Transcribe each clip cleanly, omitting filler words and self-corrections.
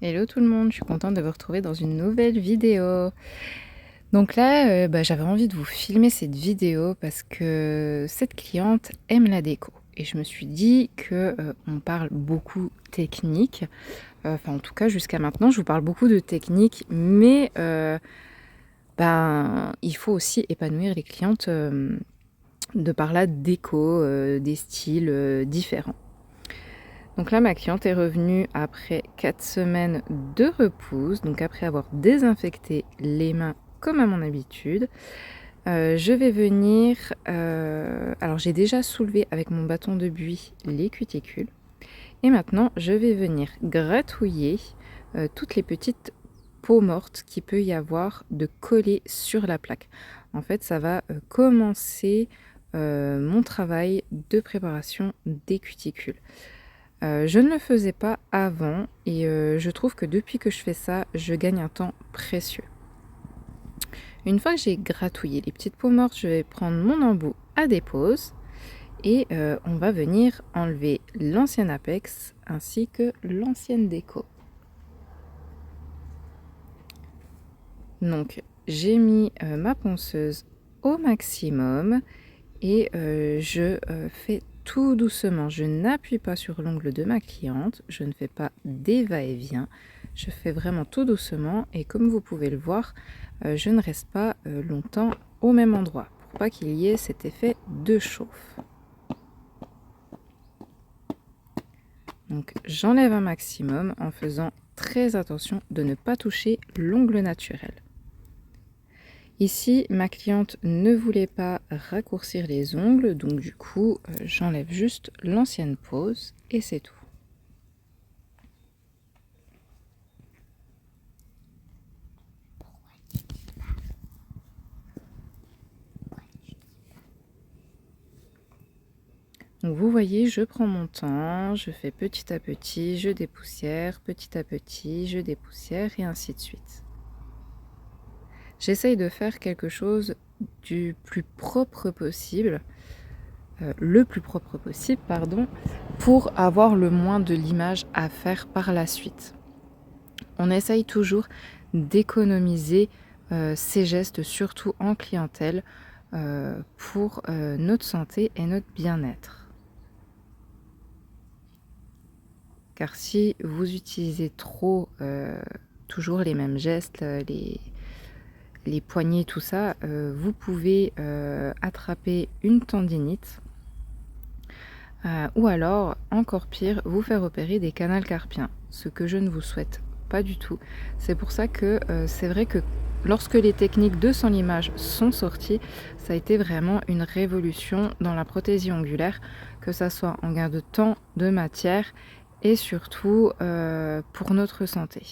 Hello tout le monde, je suis contente de vous retrouver dans une nouvelle vidéo. Donc là, j'avais envie de vous filmer cette vidéo parce que cette cliente aime la déco. Et je me suis dit que on parle beaucoup technique. Enfin, en tout cas, jusqu'à maintenant, je vous parle beaucoup de technique, mais il faut aussi épanouir les clientes de par la déco, des styles différents. Donc là, ma cliente est revenue après 4 semaines de repousse, donc après avoir désinfecté les mains comme à mon habitude. Je vais venir... alors j'ai déjà soulevé avec mon bâton de buis les cuticules. Et maintenant, je vais venir gratouiller toutes les petites peaux mortes qu'il peut y avoir de coller sur la plaque. En fait, ça va commencer mon travail de préparation des cuticules. Je ne le faisais pas avant et je trouve que depuis que je fais ça, je gagne un temps précieux. Une fois que j'ai gratouillé les petites peaux mortes, je vais prendre mon embout à dépose et on va venir enlever l'ancien apex ainsi que l'ancienne déco. Donc j'ai mis ma ponceuse au maximum et je fais tout doucement. Je n'appuie pas sur l'ongle de ma cliente, je ne fais pas des va-et-vient, je fais vraiment tout doucement et comme vous pouvez le voir, je ne reste pas longtemps au même endroit pour pas qu'il y ait cet effet de chauffe. Donc j'enlève un maximum en faisant très attention de ne pas toucher l'ongle naturel. Ici, ma cliente ne voulait pas raccourcir les ongles, donc du coup, j'enlève juste l'ancienne pose et c'est tout. Donc vous voyez, je prends mon temps, je fais petit à petit, je dépoussière, petit à petit, je dépoussière et ainsi de suite. J'essaye de faire quelque chose du plus propre possible, le plus propre possible, pardon, pour avoir le moins de limage à faire par la suite. On essaye toujours d'économiser ces gestes, surtout en clientèle, pour notre santé et notre bien-être. Car si vous utilisez trop toujours les mêmes gestes, les poignets, tout ça, vous pouvez attraper une tendinite ou alors, encore pire, vous faire opérer des canals carpiens, ce que je ne vous souhaite pas du tout. C'est pour ça que c'est vrai que lorsque les techniques de s'enlimage sont sorties, ça a été vraiment une révolution dans la prothésie ongulaire, que ça soit en gain de temps, de matière et surtout pour notre santé.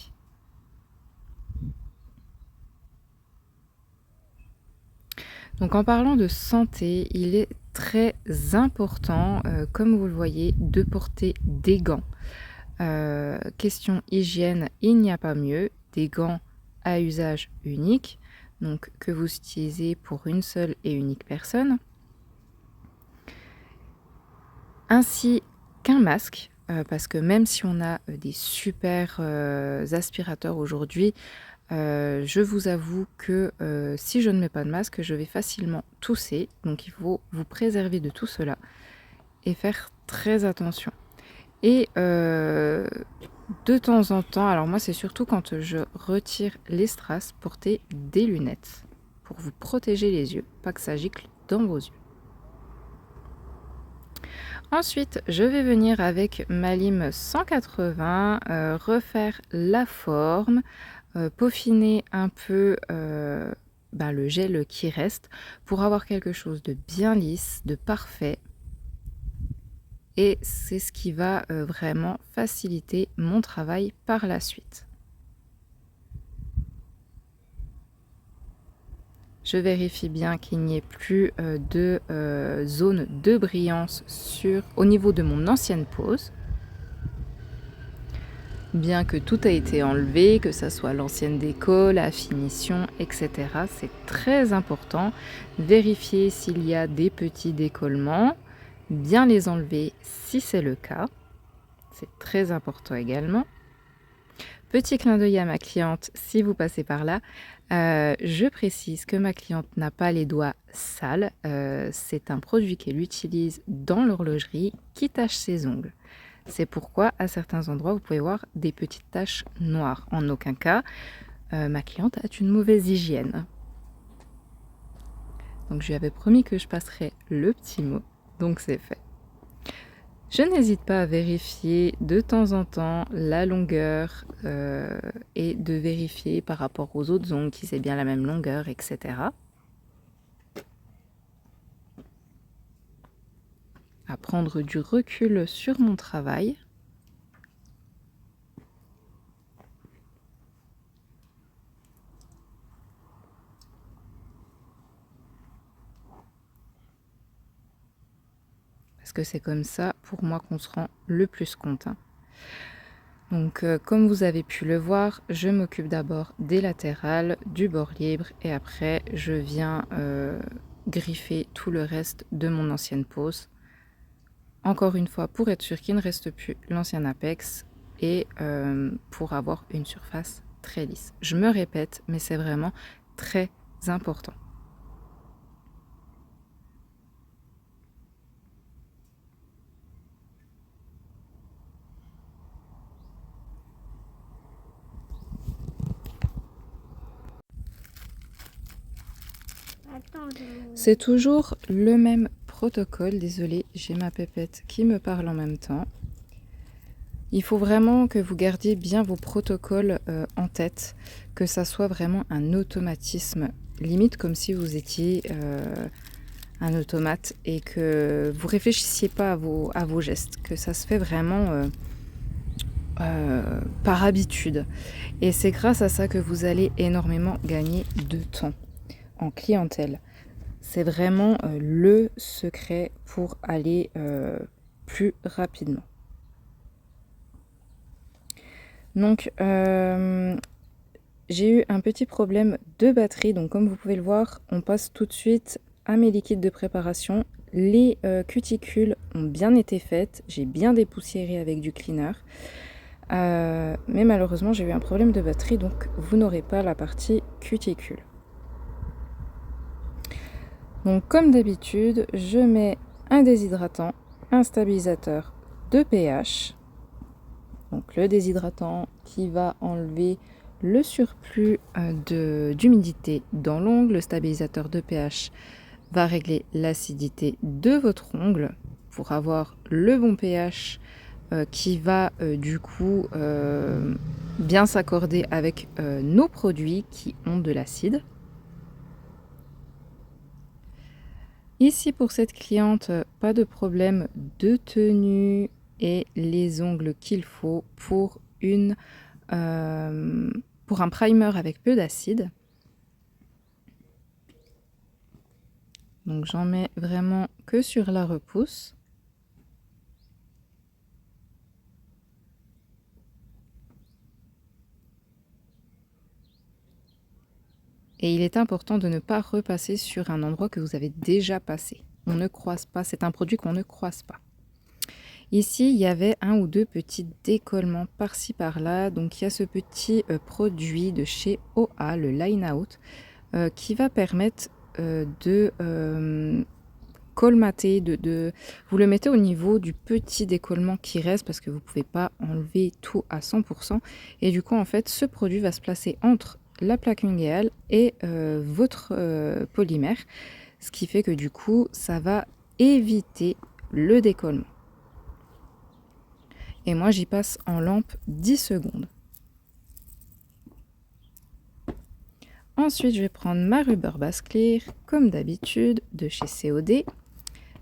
Donc en parlant de santé, il est très important, comme vous le voyez, de porter des gants. Question hygiène, il n'y a pas mieux, des gants à usage unique, donc que vous utilisez pour une seule et unique personne, ainsi qu'un masque, parce que même si on a des super aspirateurs aujourd'hui, je vous avoue que si je ne mets pas de masque, je vais facilement tousser, donc il faut vous préserver de tout cela et faire très attention. Et de temps en temps, alors moi c'est surtout quand je retire les strass, porter des lunettes pour vous protéger les yeux, pas que ça gicle dans vos yeux. Ensuite, je vais venir avec ma lime 180, refaire la forme, peaufiner un peu le gel qui reste pour avoir quelque chose de bien lisse, de parfait. Et c'est ce qui va vraiment faciliter mon travail par la suite. Je vérifie bien qu'il n'y ait plus de zone de brillance au niveau de mon ancienne pose. Bien que tout a été enlevé, que ça soit l'ancienne déco, la finition, etc. C'est très important. Vérifier s'il y a des petits décollements, bien les enlever si c'est le cas. C'est très important également. Petit clin d'œil à ma cliente si vous passez par là. Je précise que ma cliente n'a pas les doigts sales. C'est un produit qu'elle utilise dans l'horlogerie qui tache ses ongles. C'est pourquoi à certains endroits vous pouvez voir des petites taches noires. En aucun cas, ma cliente a une mauvaise hygiène. Donc je lui avais promis que je passerais le petit mot, donc c'est fait. Je n'hésite pas à vérifier de temps en temps la longueur et de vérifier par rapport aux autres ongles si c'est bien la même longueur, etc. À prendre du recul sur mon travail. Parce que c'est comme ça, pour moi, qu'on se rend le plus compte. Donc, comme vous avez pu le voir, je m'occupe d'abord des latérales, du bord libre, et après, je viens griffer tout le reste de mon ancienne pose. Encore une fois, pour être sûr qu'il ne reste plus l'ancien apex, et pour avoir une surface très lisse. Je me répète, mais c'est vraiment très important. C'est toujours le même protocole. Désolée, j'ai ma pépette qui me parle en même temps. Il faut vraiment que vous gardiez bien vos protocoles en tête, que ça soit vraiment un automatisme, limite comme si vous étiez un automate et que vous réfléchissiez pas à vos gestes, que ça se fait vraiment par habitude. Et c'est grâce à ça que vous allez énormément gagner de temps en clientèle. C'est vraiment le secret pour aller plus rapidement. Donc, j'ai eu un petit problème de batterie. Donc, comme vous pouvez le voir, on passe tout de suite à mes liquides de préparation. Les cuticules ont bien été faites. J'ai bien dépoussiéré avec du cleaner. Mais malheureusement, j'ai eu un problème de batterie. Donc, vous n'aurez pas la partie cuticule. Donc comme d'habitude, je mets un déshydratant, un stabilisateur de pH. Donc le déshydratant qui va enlever le surplus d'humidité dans l'ongle. Le stabilisateur de pH va régler l'acidité de votre ongle pour avoir le bon pH qui va du coup bien s'accorder avec nos produits qui ont de l'acide. Ici, pour cette cliente, pas de problème de tenue et les ongles qu'il faut pour un primer avec peu d'acide. Donc, j'en mets vraiment que sur la repousse. Et il est important de ne pas repasser sur un endroit que vous avez déjà passé. On ne croise pas, c'est un produit qu'on ne croise pas. Ici, il y avait un ou deux petits décollements par-ci par-là. Donc, il y a ce petit produit de chez OA, le Line Out, qui va permettre de colmater, vous le mettez au niveau du petit décollement qui reste parce que vous ne pouvez pas enlever tout à 100%. Et du coup, en fait, ce produit va se placer entre la plaque unguéale et votre polymère, ce qui fait que du coup, ça va éviter le décollement. Et moi, j'y passe en lampe 10 secondes. Ensuite, je vais prendre ma Rubber Base Clear, comme d'habitude, de chez COD.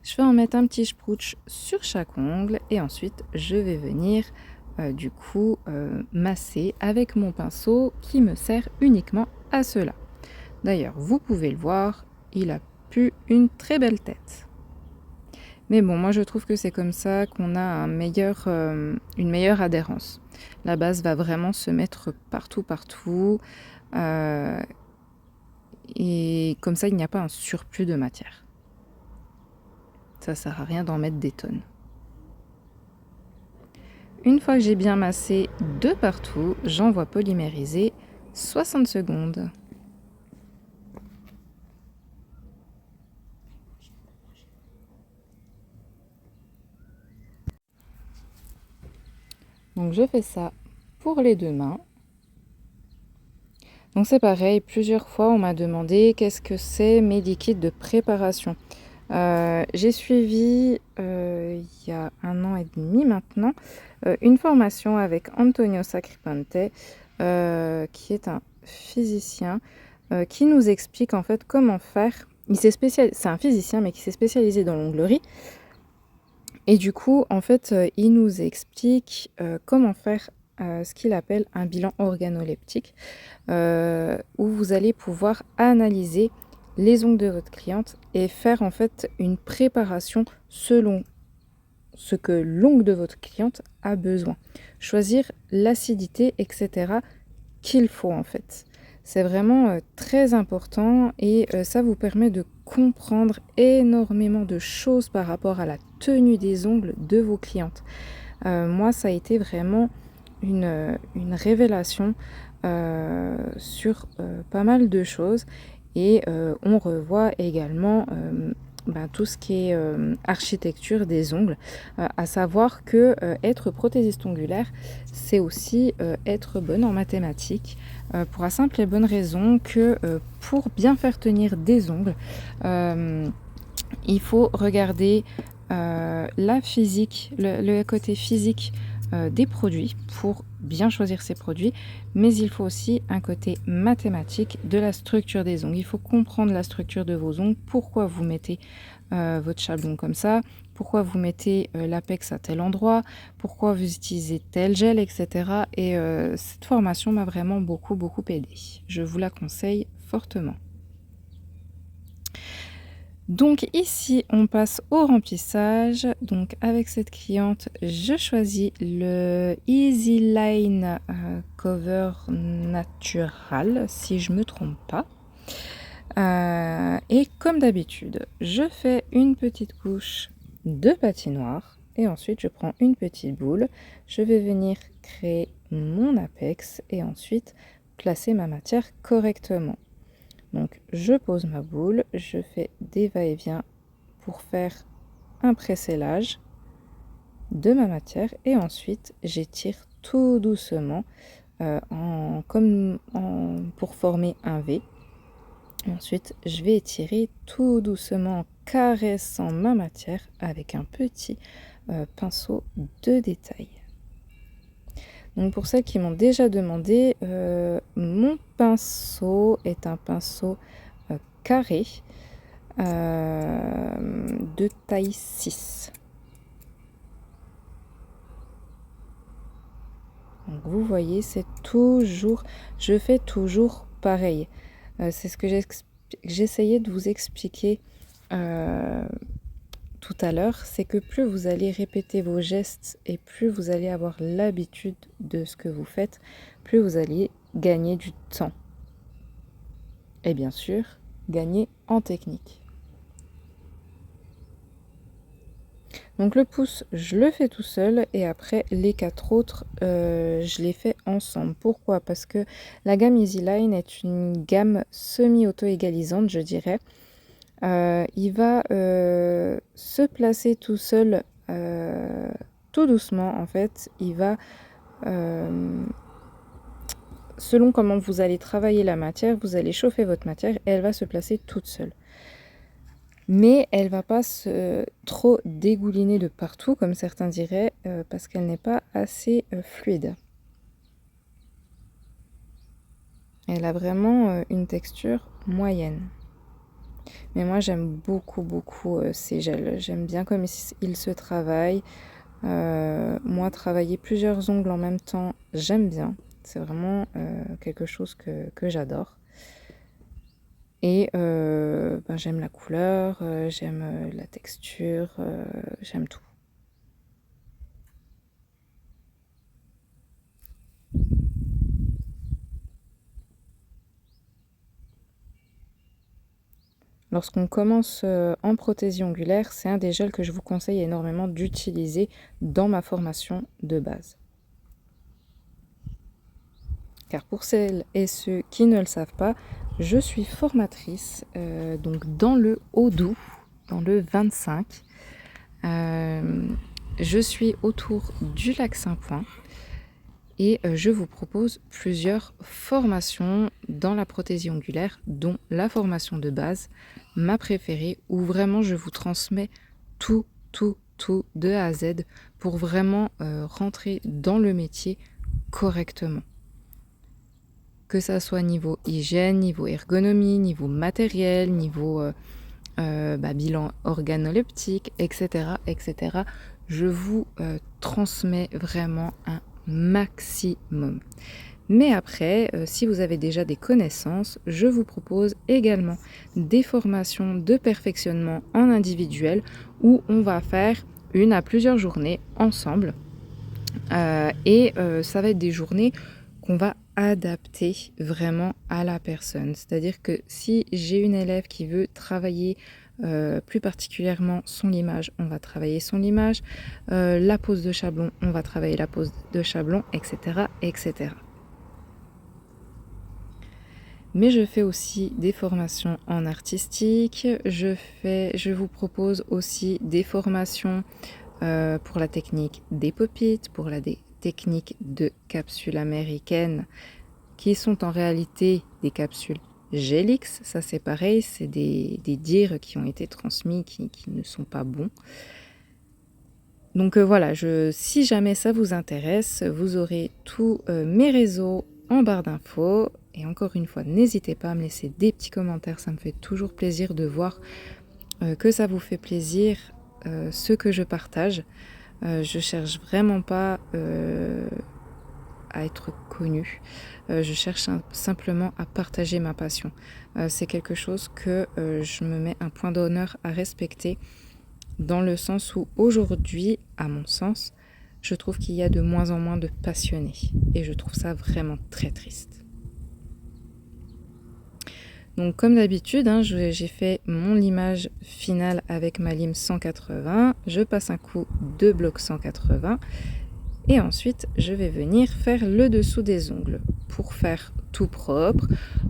Je vais en mettre un petit sprouch sur chaque ongle et ensuite, je vais venir du coup masser avec mon pinceau qui me sert uniquement à cela. D'ailleurs, vous pouvez le voir, il a plus une très belle tête. Mais bon, moi je trouve que c'est comme ça qu'on a une meilleure adhérence. La base va vraiment se mettre partout. Et comme ça, il n'y a pas un surplus de matière. Ça sert à rien d'en mettre des tonnes. Une fois que j'ai bien massé de partout, j'envoie polymériser 60 secondes. Donc je fais ça pour les 2 mains. Donc c'est pareil, plusieurs fois on m'a demandé qu'est-ce que c'est mes liquides de préparation. J'ai suivi, il y a 1 an et demi maintenant, une formation avec Antonio Sacripante, qui est un physicien, qui nous explique en fait comment faire. C'est un physicien mais qui s'est spécialisé dans l'onglerie et du coup, en fait, il nous explique, comment faire, ce qu'il appelle un bilan organoleptique, où vous allez pouvoir analyser les ongles de votre cliente et faire en fait une préparation selon ce que l'ongle de votre cliente a besoin. Choisir l'acidité, etc., qu'il faut en fait. C'est vraiment très important et ça vous permet de comprendre énormément de choses par rapport à la tenue des ongles de vos clientes. Moi, ça a été vraiment une révélation sur pas mal de choses et on revoit également tout ce qui est architecture des ongles, à savoir que être prothésiste ongulaire, c'est aussi être bonne en mathématiques, pour la simple et bonne raison que pour bien faire tenir des ongles, il faut regarder la physique, le côté physique des produits pour bien choisir ces produits, mais il faut aussi un côté mathématique de la structure des ongles. Il faut comprendre la structure de vos ongles, pourquoi vous mettez votre chablon comme ça, pourquoi vous mettez l'apex à tel endroit, pourquoi vous utilisez tel gel, etc. Et cette formation m'a vraiment beaucoup aidé. Je vous la conseille fortement. Donc ici, on passe au remplissage. Donc avec cette cliente, je choisis le Easy Line Cover Natural, si je ne me trompe pas. Et comme d'habitude, je fais une petite couche de patinoire et ensuite je prends une petite boule. Je vais venir créer mon apex et ensuite placer ma matière correctement. Donc je pose ma boule, je fais des va-et-vient pour faire un pré-scellage de ma matière et ensuite j'étire tout doucement pour former un V. Ensuite je vais étirer tout doucement en caressant ma matière avec un petit pinceau de détail. Donc pour celles qui m'ont déjà demandé, mon pinceau est un pinceau carré de taille 6. Donc vous voyez, je fais toujours pareil. C'est ce que j'essayais de vous expliquer tout à l'heure, c'est que plus vous allez répéter vos gestes et plus vous allez avoir l'habitude de ce que vous faites, plus vous allez gagner du temps. Et bien sûr, gagner en technique. Donc le pouce, je le fais tout seul et après les 4 autres, je les fais ensemble. Pourquoi? Parce que la gamme Easy Line est une gamme semi-auto-égalisante, je dirais. Il va se placer tout seul, tout doucement en fait. Il va, selon comment vous allez travailler la matière, vous allez chauffer votre matière et elle va se placer toute seule. Mais elle va pas trop dégouliner de partout, comme certains diraient, parce qu'elle n'est pas assez fluide. Elle a vraiment une texture moyenne. Mais moi, j'aime beaucoup ces gels. J'aime bien comme ils se travaillent. Moi, travailler plusieurs ongles en même temps, j'aime bien. C'est vraiment quelque chose que j'adore. Et j'aime la couleur, j'aime la texture, j'aime tout. Lorsqu'on commence en prothésie ongulaire, c'est un des gels que je vous conseille énormément d'utiliser dans ma formation de base. Car pour celles et ceux qui ne le savent pas, je suis formatrice donc dans le Haut-Doubs, dans le 25. Je suis autour du lac Saint-Point et je vous propose plusieurs formations dans la prothésie ongulaire, dont la formation de base, ma préférée, où vraiment je vous transmets tout de A à Z pour vraiment rentrer dans le métier correctement. Que ça soit niveau hygiène, niveau ergonomie, niveau matériel, niveau bilan organoleptique, etc., etc. Je vous transmets vraiment un maximum. Mais après, si vous avez déjà des connaissances, je vous propose également des formations de perfectionnement en individuel où on va faire 1 à plusieurs journées ensemble. Ça va être des journées qu'on va adapter vraiment à la personne. C'est-à-dire que si j'ai une élève qui veut travailler plus particulièrement son limage, on va travailler son limage. La pose de chablon, on va travailler la pose de chablon, etc., etc. Mais je fais aussi des formations en artistique. Je vous propose aussi des formations pour la technique des pop-it, pour la technique de capsules américaines, qui sont en réalité des capsules Gelix. Ça c'est pareil, c'est des dires qui ont été transmis, qui ne sont pas bons. Donc voilà, si jamais ça vous intéresse, vous aurez tous mes réseaux en barre d'infos. Et encore une fois, n'hésitez pas à me laisser des petits commentaires, ça me fait toujours plaisir de voir que ça vous fait plaisir ce que je partage. Je cherche vraiment pas à être connue. Je cherche simplement à partager ma passion. C'est quelque chose que je me mets un point d'honneur à respecter, dans le sens où aujourd'hui, à mon sens, je trouve qu'il y a de moins en moins de passionnés. Et je trouve ça vraiment très triste. Donc comme d'habitude, j'ai fait mon limage final avec ma lime 180. Je passe un coup de bloc 180. Et ensuite, je vais venir faire le dessous des ongles pour faire tout propre,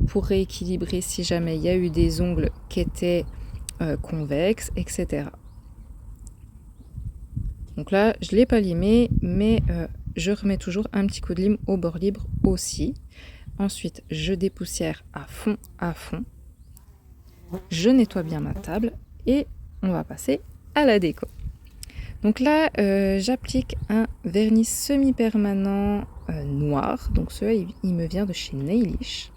pour rééquilibrer si jamais il y a eu des ongles qui étaient convexes, etc. Donc là, je ne l'ai pas limé, mais je remets toujours un petit coup de lime au bord libre aussi. Ensuite, je dépoussière à fond. Je nettoie bien ma table et on va passer à la déco. Donc là, j'applique un vernis semi-permanent noir. Donc celui-là, il me vient de chez Nailish.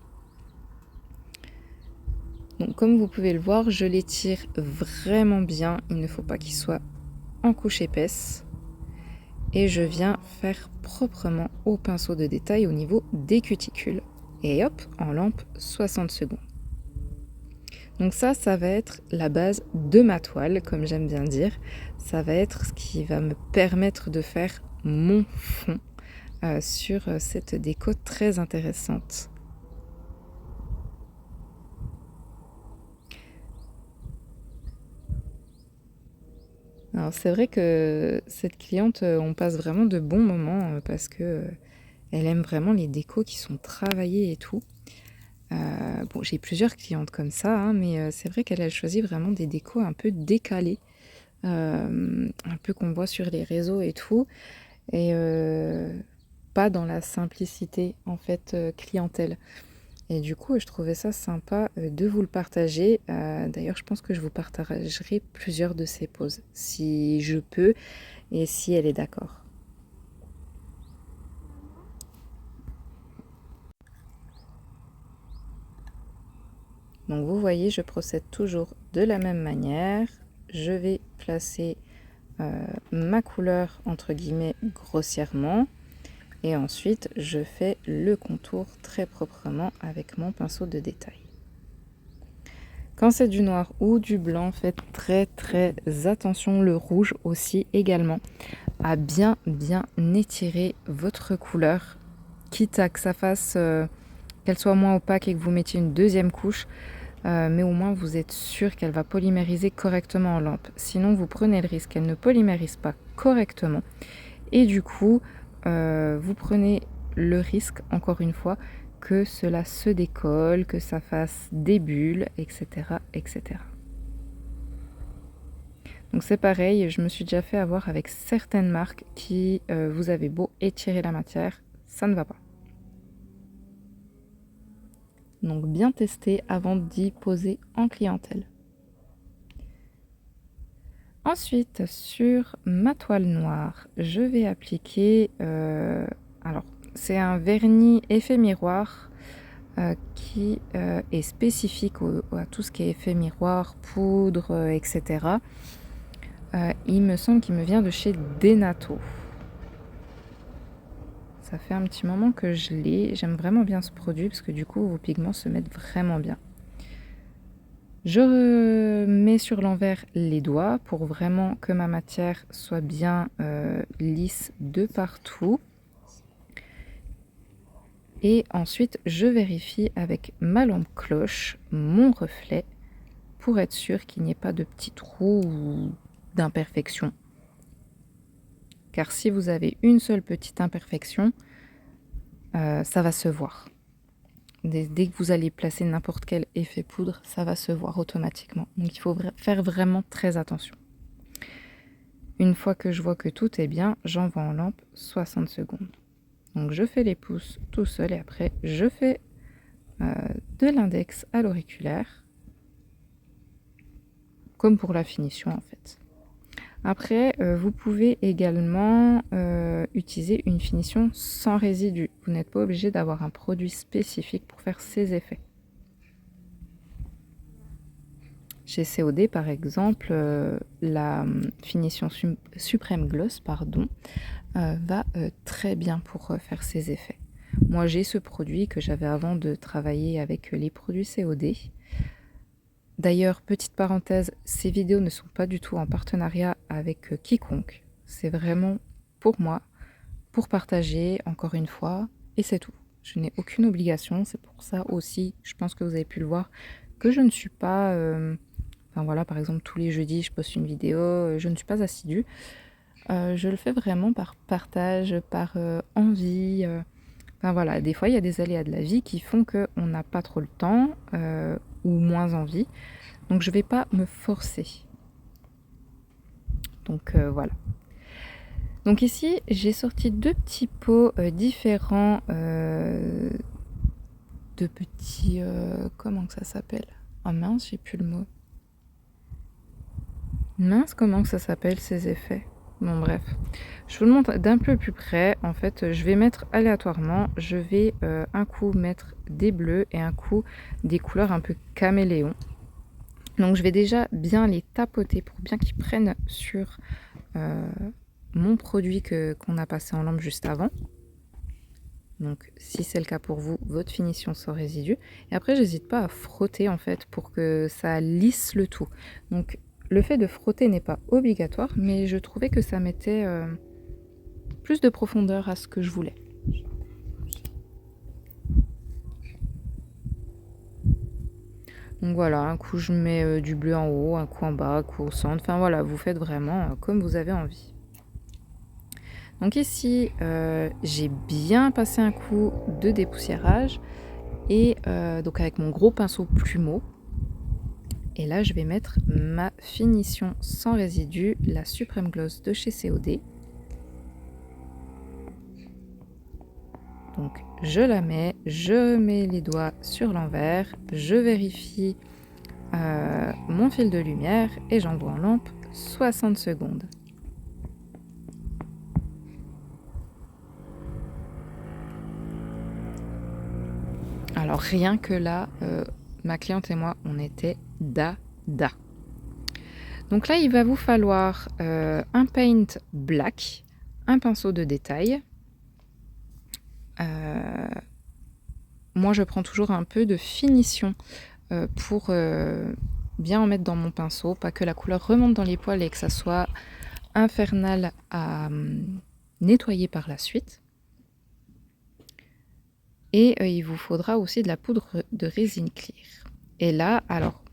Donc comme vous pouvez le voir, je l'étire vraiment bien. Il ne faut pas qu'il soit en couche épaisse. Et je viens faire proprement au pinceau de détail au niveau des cuticules. Et hop, en lampe 60 secondes. Donc ça va être la base de ma toile, comme j'aime bien dire. Ça va être ce qui va me permettre de faire mon fond sur cette déco très intéressante. Alors c'est vrai que cette cliente, on passe vraiment de bons moments parce que elle aime vraiment les décos qui sont travaillées et tout. Bon, j'ai plusieurs clientes comme ça, mais c'est vrai qu'elle choisit vraiment des décos un peu décalés, un peu qu'on voit sur les réseaux et tout, et pas dans la simplicité en fait clientèle. Et du coup, je trouvais ça sympa de vous le partager. D'ailleurs, je pense que je vous partagerai plusieurs de ces poses, si je peux et si elle est d'accord. Donc vous voyez, je procède toujours de la même manière. Je vais placer ma couleur entre guillemets grossièrement et ensuite je fais le contour très proprement avec mon pinceau de détail. Quand c'est du noir ou du blanc, faites très attention, le rouge aussi également, à bien étirer votre couleur, quitte à que ça fasse qu'elle soit moins opaque et que vous mettiez une deuxième couche. mais au moins vous êtes sûr qu'elle va polymériser correctement en lampe. Sinon, vous prenez le risque qu'elle ne polymérise pas correctement et du coup, vous prenez le risque, encore une fois, que cela se décolle, que ça fasse des bulles, etc., etc. Donc c'est pareil, je me suis déjà fait avoir avec certaines marques qui, vous avez beau étirer la matière, ça ne va pas. Donc bien tester avant d'y poser en clientèle. Ensuite, sur ma toile noire, je vais appliquer, alors c'est un vernis effet miroir qui est spécifique à tout ce qui est effet miroir, poudre, etc. Il me semble qu'il me vient de chez Denato. Ça fait un petit moment que je l'ai. J'aime vraiment bien ce produit parce que du coup, vos pigments se mettent vraiment bien. Je mets sur l'envers les doigts pour vraiment que ma matière soit bien lisse de partout. Et ensuite, je vérifie avec ma lampe cloche mon reflet pour être sûr qu'il n'y ait pas de petits trous ou d'imperfections. Car si vous avez une seule petite imperfection, ça va se voir. Dès que vous allez placer n'importe quel effet poudre, ça va se voir automatiquement. Donc il faut faire vraiment très attention. Une fois que je vois que tout est bien, j'envoie en lampe 60 secondes. Donc je fais les pouces tout seul et après je fais de l'index à l'auriculaire, comme pour la finition en fait. Après, vous pouvez également utiliser une finition sans résidu. Vous n'êtes pas obligé d'avoir un produit spécifique pour faire ces effets. Chez COD, par exemple, la finition Supreme Gloss va très bien pour faire ces effets. Moi, j'ai ce produit que j'avais avant de travailler avec les produits COD. D'ailleurs, petite parenthèse, ces vidéos ne sont pas du tout en partenariat avec quiconque. C'est vraiment pour moi, pour partager, encore une fois, et c'est tout. Je n'ai aucune obligation, c'est pour ça aussi, je pense que vous avez pu le voir, que je ne suis pas... Enfin voilà, par exemple, tous les jeudis, je poste une vidéo, je ne suis pas assidue. Je le fais vraiment par partage, par envie. Enfin voilà, des fois, il y a des aléas de la vie qui font qu'on n'a pas trop le temps ou moins envie. Donc, je ne vais pas me forcer. Donc, voilà. Donc ici, j'ai sorti deux petits pots différents de petits... comment que ça s'appelle? Ah mince, j'ai plus le mot. Mince, comment que ça s'appelle ces effets? Bon bref, je vous le montre d'un peu plus près. En fait, je vais mettre aléatoirement. Je vais un coup mettre des bleus et un coup des couleurs un peu caméléon. Donc je vais déjà bien les tapoter pour bien qu'ils prennent sur mon produit qu'on a passé en lampe juste avant. Donc si c'est le cas pour vous, votre finition sans résidu. Et après, j'hésite pas à frotter en fait pour que ça lisse le tout. Donc le fait de frotter n'est pas obligatoire, mais je trouvais que ça mettait plus de profondeur à ce que je voulais. Donc voilà, un coup je mets du bleu en haut, un coup en bas, un coup au centre. Enfin voilà, vous faites vraiment comme vous avez envie. Donc ici, j'ai bien passé un coup de dépoussiérage et donc avec mon gros pinceau plumeau. Et là, je vais mettre ma finition sans résidu, la Supreme Gloss de chez COD. Donc, je la mets, je mets les doigts sur l'envers, je vérifie mon fil de lumière et j'envoie en lampe 60 secondes. Alors, rien que là, ma cliente et moi, on était dada. Donc là, il va vous falloir un paint black, un pinceau de détail. Moi, je prends toujours un peu de finition pour bien en mettre dans mon pinceau, pas que la couleur remonte dans les poils et que ça soit infernal à nettoyer par la suite. Et il vous faudra aussi de la poudre de résine clear. Et là, alors,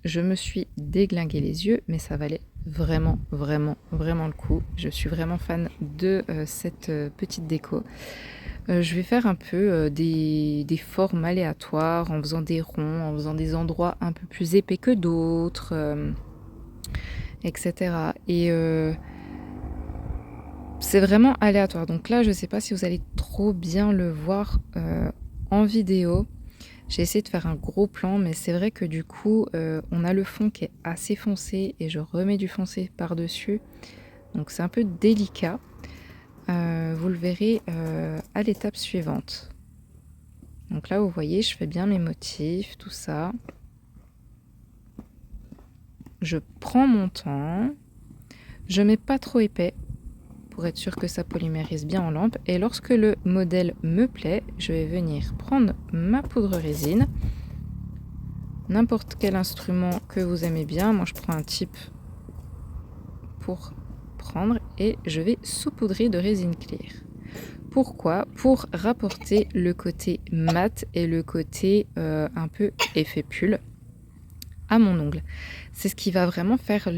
je me suis déglingué les yeux, mais ça valait vraiment, vraiment, vraiment le coup. Je suis vraiment fan de cette petite déco. Je vais faire un peu des formes aléatoires en faisant des ronds, en faisant des endroits un peu plus épais que d'autres, etc. Et c'est vraiment aléatoire. Donc là, je ne sais pas si vous allez trop bien le voir en vidéo. J'ai essayé de faire un gros plan, mais c'est vrai que du coup, on a le fond qui est assez foncé et je remets du foncé par-dessus. Donc c'est un peu délicat. Vous le verrez à l'étape suivante. Donc là, vous voyez, je fais bien mes motifs, tout ça. Je prends mon temps. Je mets pas trop épais pour être sûr que ça polymérise bien en lampe. Et lorsque le modèle me plaît, je vais venir prendre ma poudre résine. N'importe quel instrument que vous aimez bien. Moi, je prends un type pour prendre et je vais saupoudrer de résine clear. Pourquoi? Pour rapporter le côté mat et le côté un peu effet pull à mon ongle. C'est ce qui va vraiment faire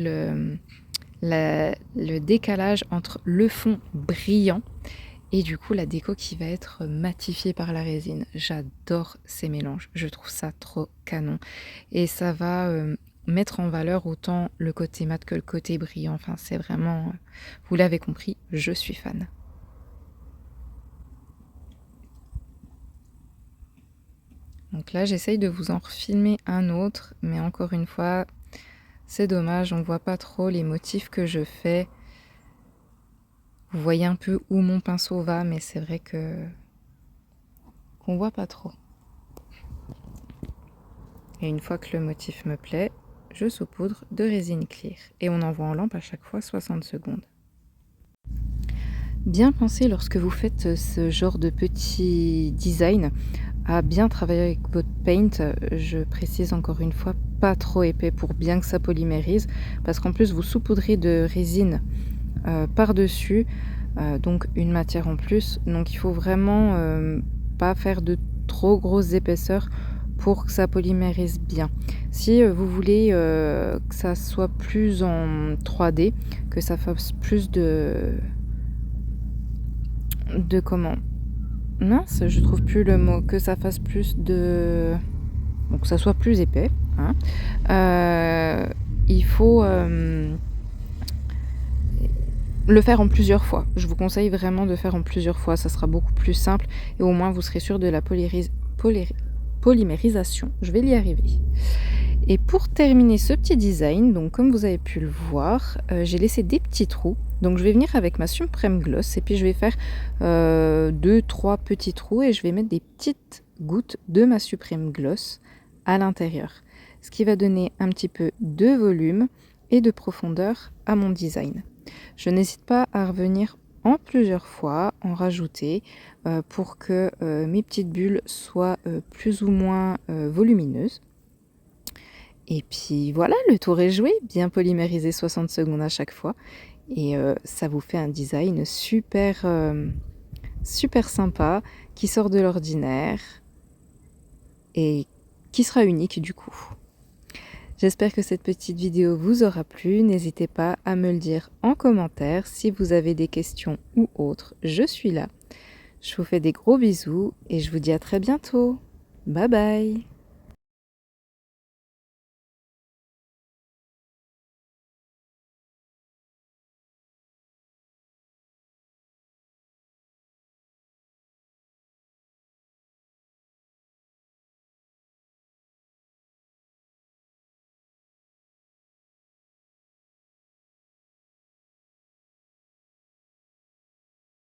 le décalage entre le fond brillant et du coup la déco qui va être matifiée par la résine. J'adore ces mélanges, je trouve ça trop canon. Et ça va mettre en valeur autant le côté mat que le côté brillant. Enfin, c'est vraiment, vous l'avez compris, je suis fan. Donc là, j'essaye de vous en refilmer un autre, mais encore une fois, c'est dommage, on ne voit pas trop les motifs que je fais. Vous voyez un peu où mon pinceau va, mais c'est vrai qu'on voit pas trop. Et une fois que le motif me plaît, je saupoudre de résine clear. Et on envoie en lampe à chaque fois 60 secondes. Bien penser lorsque vous faites ce genre de petit design à bien travailler avec votre paint. Je précise encore une fois, pas trop épais pour bien que ça polymérise, parce qu'en plus vous saupoudrez de résine par-dessus, donc une matière en plus. Donc il faut vraiment pas faire de trop grosses épaisseurs pour que ça polymérise bien. Si vous voulez que ça soit plus en 3D, que ça fasse plus de comment? Mince, je trouve plus le mot. Que ça fasse plus de... Donc que ça soit plus épais. Hein. Il faut le faire en plusieurs fois. Je vous conseille vraiment de faire en plusieurs fois. Ça sera beaucoup plus simple et au moins vous serez sûr de la polymérisation. Je vais y arriver. Et pour terminer ce petit design, donc comme vous avez pu le voir, j'ai laissé des petits trous. Donc je vais venir avec ma Supreme Gloss et puis je vais faire 2-3 petits trous et je vais mettre des petites gouttes de ma Supreme Gloss à l'intérieur. Ce qui va donner un petit peu de volume et de profondeur à mon design. Je n'hésite pas à revenir en plusieurs fois, en rajouter pour que mes petites bulles soient plus ou moins volumineuses. Et puis voilà, le tour est joué, bien polymérisé 60 secondes à chaque fois. Et ça vous fait un design super, super sympa, qui sort de l'ordinaire et qui sera unique du coup. J'espère que cette petite vidéo vous aura plu. N'hésitez pas à me le dire en commentaire si vous avez des questions ou autres. Je suis là. Je vous fais des gros bisous et je vous dis à très bientôt. Bye bye!